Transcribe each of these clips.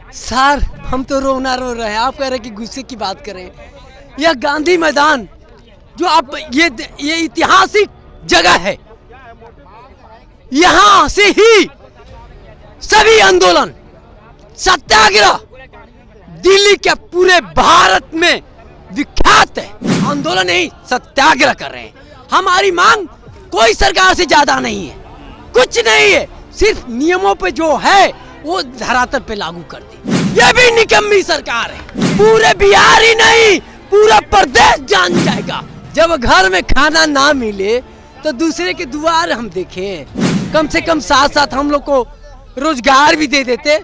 Sir हम तो रोना रो रहे हैं, आप कह रहे हैं कि गुस्से की बात करें। यह गांधी मैदान जो आप ये ऐतिहासिक जगह है, यहाँ से ही सभी आंदोलन सत्याग्रह दिल्ली के पूरे भारत में विख्यात है। आंदोलन नहीं सत्याग्रह कर रहे हैं। हमारी मांग कोई सरकार से ज्यादा नहीं है, कुछ नहीं है, सिर्फ नियमों पे जो है वो धरातल पे लागू कर दी। ये भी निकम्मी सरकार है। पूरे बिहार ही नहीं पूरा प्रदेश जान जाएगा। जब घर में खाना ना मिले तो दूसरे के दुआर हम देखें। कम से कम साथ साथ हम लोग को रोजगार भी दे देते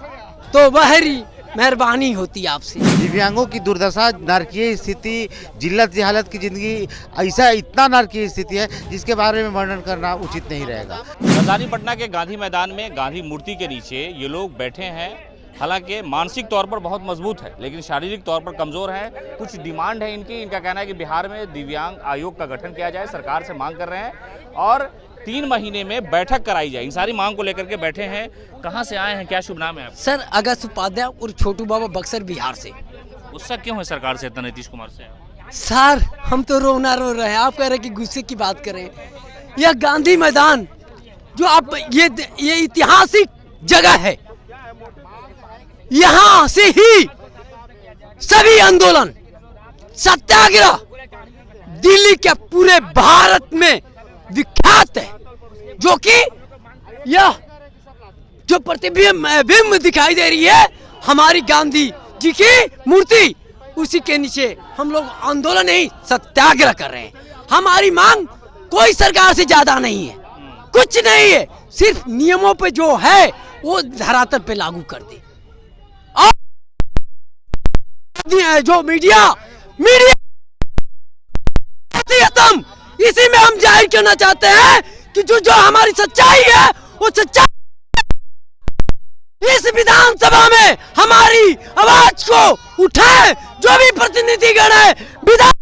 तो बहरी मेहरबानी होती आपसे। दिव्यांगों की दुर्दशा, नारकीय स्थिति, जिल्लत हालत की जिंदगी, ऐसा इतना नारकीय स्थिति है जिसके बारे में वर्णन करना उचित नहीं रहेगा। राजधानी पटना के गांधी मैदान में गांधी मूर्ति के नीचे ये लोग बैठे हैं। हालांकि मानसिक तौर पर बहुत मजबूत है लेकिन शारीरिक तौर पर कमजोर हैं। कुछ डिमांड है इनकी। इनका कहना है कि बिहार में दिव्यांग आयोग का गठन किया जाए, सरकार से मांग कर रहे हैं और 3 महीने में बैठक कराई जाए। इन सारी मांग को लेकर के बैठे हैं। कहां से आए हैं, क्या शुभ नाम है आप? सर अगस्त उपाध्याय और छोटू बाबा बक्सर बिहार से। गुस्सा क्यों है सरकार से इतना, नीतीश कुमार से? सर हम तो रोना रो रहे हैं, आप कह रहे हैं कि गुस्से की बात करें। यह गांधी मैदान जो आप ये ऐतिहासिक जगह है, यहाँ से ही सभी आंदोलन सत्याग्रह दिल्ली के पूरे भारत में विख्यात है। जो कि यह जो प्रतिबिंब दिखाई दे रही है हमारी गांधी जी की मूर्ति, उसी के नीचे हम लोग आंदोलन नहीं सत्याग्रह कर रहे हैं। हमारी मांग कोई सरकार से ज्यादा नहीं है, कुछ नहीं है, सिर्फ नियमों पे जो है वो धरातल पे लागू कर दे। और जो मीडिया इसी में हम जाहिर करना चाहते हैं कि जो हमारी सच्चाई है वो सच्चाई इस विधानसभा में हमारी आवाज को उठाए। जो भी प्रतिनिधिगण है विधान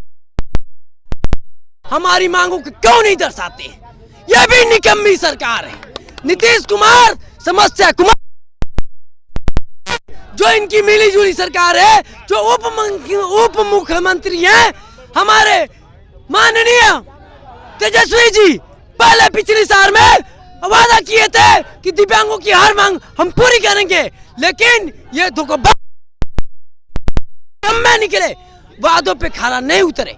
हमारी मांगों को क्यों नहीं दर्शाते हैं? यह भी निकम्मी सरकार है। नीतीश कुमार समस्या कुमार जो इनकी मिली जुली सरकार है, जो उप मुख्यमंत्री हैं हमारे माननीय तेजस्वी जी, पहले पिछली साल में वादा किए थे कि दिव्यांगों की हर मांग हम पूरी करेंगे, लेकिन ये धोखेबाज में निकले, वादों पे खरा नहीं उतरे।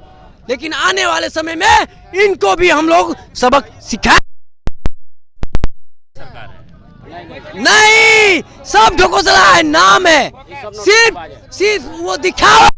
लेकिन आने वाले समय में इनको भी हम लोग सबक सिखाए। नहीं, सब ढकोसला है, नाम है, सिर्फ वो दिखावा।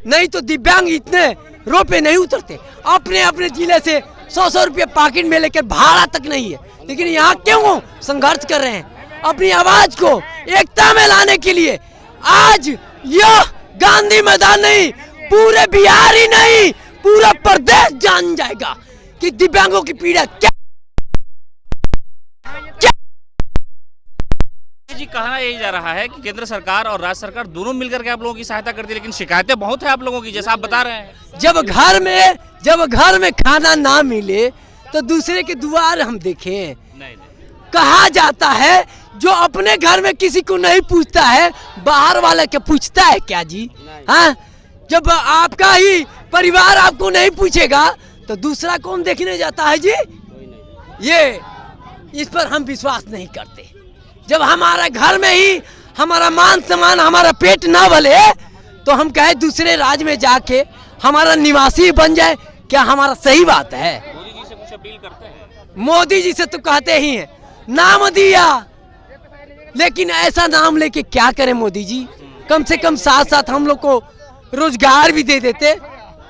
नहीं तो दिव्यांग इतने रोपे नहीं उतरते। अपने अपने जिले से 100 रुपये पॉकेट में लेकर भाड़ा तक नहीं है, लेकिन यहाँ क्यों संघर्ष कर रहे हैं अपनी आवाज को एकता में लाने के लिए। आज यह गांधी मैदान नहीं पूरे बिहार ही नहीं पूरा प्रदेश जान जाएगा कि दिव्यांगों की पीड़ा क्या। जी कहना यही जा रहा है कि केंद्र सरकार और राज्य सरकार दोनों मिलकर के आप लोगों की सहायता करती है, लेकिन शिकायतें बहुत है आप लोगों की, जैसा आप बता रहे हैं। जब घर में खाना ना मिले तो दूसरे के दुआर हम देखें। नहीं। कहा जाता है जो अपने घर में किसी को नहीं पूछता है बाहर वाले के पूछता है क्या जी? हाँ, जब आपका ही परिवार आपको नहीं पूछेगा तो दूसरा कौन देखने जाता है जी? ये इस पर हम विश्वास नहीं करते। जब हमारे घर में ही हमारा मान सम्मान, हमारा पेट ना भले तो हम कहे दूसरे राज्य में जाके हमारा निवासी बन जाए, क्या हमारा सही बात है? मोदी जी से कुछ अपील करते हैं? मोदी जी से तो कहते ही हैं, नाम दिया, लेकिन ऐसा नाम लेके क्या करें मोदी जी? कम से कम साथ साथ हम लोग को रोजगार भी दे देते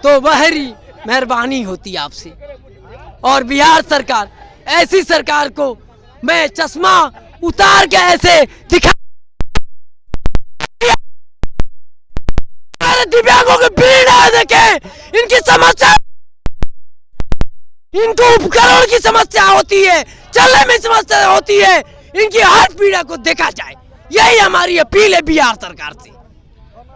तो बहरी मेहरबानी होती आपसे। और बिहार सरकार, ऐसी सरकार को मैं चश्मा उतार के ऐसे दिखा दिव्यांगों की पीड़ा देखे, इनकी समस्या, इनको उपकरण की समस्या होती है, चलने में समस्या होती है, इनकी हर पीड़ा को देखा जाए। यही हमारी अपील है बिहार सरकार से।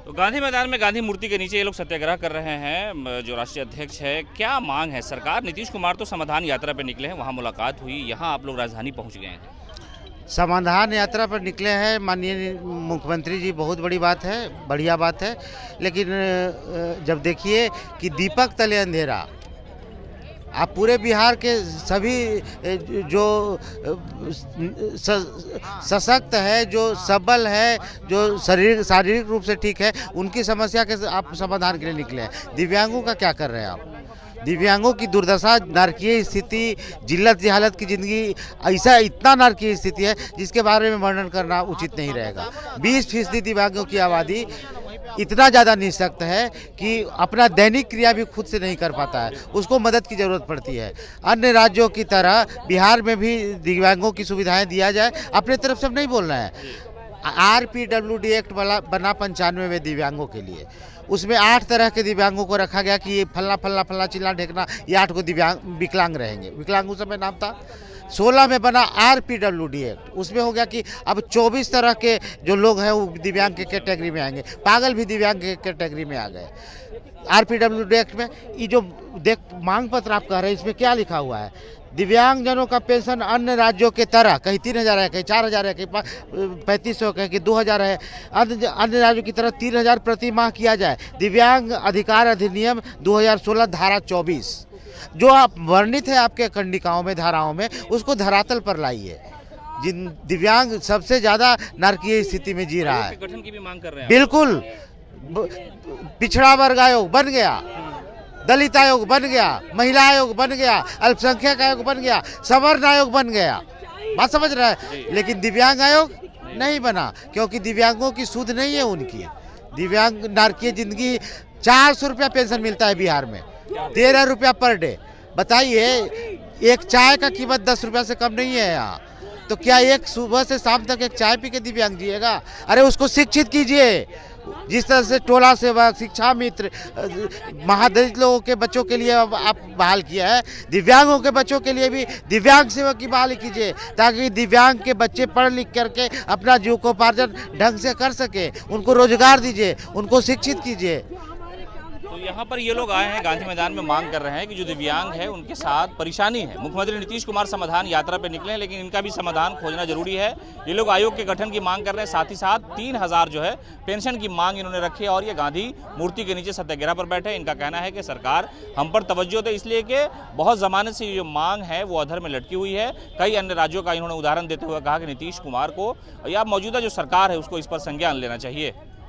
तो गांधी मैदान में गांधी मूर्ति के नीचे ये लोग सत्याग्रह कर रहे हैं। जो राष्ट्रीय अध्यक्ष है, क्या मांग है सरकार? नीतीश कुमार तो समाधान यात्रा पे निकले हैं, वहाँ मुलाकात हुई, यहाँ आप लोग राजधानी पहुँच गए हैं। समाधान यात्रा पर निकले हैं माननीय मुख्यमंत्री जी, बहुत बड़ी बात है, बढ़िया बात है। लेकिन जब देखिए कि दीपक तले अंधेरा, आप पूरे बिहार के सभी जो सशक्त है, जो सबल है, जो शारीरिक रूप से ठीक है, उनकी समस्या के आप समाधान के लिए निकले हैं। दिव्यांगों का क्या कर रहे हैं आप? दिव्यांगों की दुर्दशा, नारकीय स्थिति, जिल्लत हालत की ज़िंदगी, ऐसा इतना नारकीय स्थिति है जिसके बारे में वर्णन करना उचित नहीं रहेगा। 20% दिव्यांगों की आबादी इतना ज़्यादा निःशक्त है कि अपना दैनिक क्रिया भी खुद से नहीं कर पाता है, उसको मदद की ज़रूरत पड़ती है। अन्य राज्यों की तरह बिहार में भी दिव्यांगों की सुविधाएं दिया जाए, अपने तरफ से हम नहीं बोल रहे हैं। RPWD एक्ट बना 95 में दिव्यांगों के लिए, उसमें 8 तरह के दिव्यांगों को रखा गया कि ये फल्ला चिल्ला ढेकना, ये 8 को विकलांग रहेंगे। विकलांग उस समय नाम था। 16 में बना RPWD एक्ट, उसमें हो गया कि अब 24 तरह के जो लोग हैं वो दिव्यांग के कैटेगरी में आएंगे। पागल भी दिव्यांग के कैटेगरी में आ गए। RPWD एक्ट में ये जो मांग पत्र आप कह रहे हैं, इसमें क्या लिखा हुआ है? दिव्यांगजनों का पेंशन अन्य राज्यों के तरह, कहीं 3000 है, कहीं 4000 है, कहीं 3500, कहीं 2000 है, अन्य राज्यों की तरह 3000 प्रति माह किया जाए। दिव्यांग अधिकार अधिनियम 2016 धारा 24 जो आप वर्णित है आपके कंडिकाओं में, धाराओं में, उसको धरातल पर लाइए। जिन दिव्यांग सबसे ज़्यादा नारकीय स्थिति में जी रहा है, गठन की भी मांग कर रहे हैं। बिल्कुल। पिछड़ा वर्ग आयोग बन गया, दलित आयोग बन गया, महिला आयोग बन गया, अल्पसंख्यक आयोग बन गया, सवर्ण आयोग बन गया, बात समझ रहा है। लेकिन दिव्यांग आयोग नहीं बना, क्योंकि दिव्यांगों की सुध नहीं है उनकी। दिव्यांग नारकीय जिंदगी, 400 रुपया पेंशन मिलता है बिहार में, 13 रुपया पर डे। बताइए, एक चाय का कीमत 10 रुपया से कम नहीं है यहाँ। तो क्या एक सुबह से शाम तक एक चाय पी के दिव्यांग जिएगा? अरे उसको शिक्षित कीजिए। जिस तरह से टोला सेवा, शिक्षा मित्र, महादलित लोगों के बच्चों के लिए आप बहाल किया है, दिव्यांगों के बच्चों के लिए भी दिव्यांग सेवक की बहाली कीजिए, ताकि दिव्यांग के बच्चे पढ़ लिख करके अपना जीविकोपार्जन ढंग से कर सके। उनको रोजगार दीजिए, उनको शिक्षित कीजिए। तो यहाँ पर ये लोग आए हैं गांधी मैदान में, मांग कर रहे हैं कि जो दिव्यांग है उनके साथ परेशानी है। मुख्यमंत्री नीतीश कुमार समाधान यात्रा पे निकले हैं, लेकिन इनका भी समाधान खोजना जरूरी है। ये लोग आयोग के गठन की मांग कर रहे हैं, साथ ही साथ 3000 जो है पेंशन की मांग इन्होंने रखी है। और ये गांधी मूर्ति के नीचे सत्याग्रह पर बैठे। इनका कहना है कि सरकार हम पर तवज्जो दे, इसलिए कि बहुत जमाने से ये जो मांग है वो अधर में लटकी हुई है। कई अन्य राज्यों का इन्होंने उदाहरण देते हुए कहा कि नीतीश कुमार को या मौजूदा जो सरकार है उसको इस पर संज्ञान लेना चाहिए।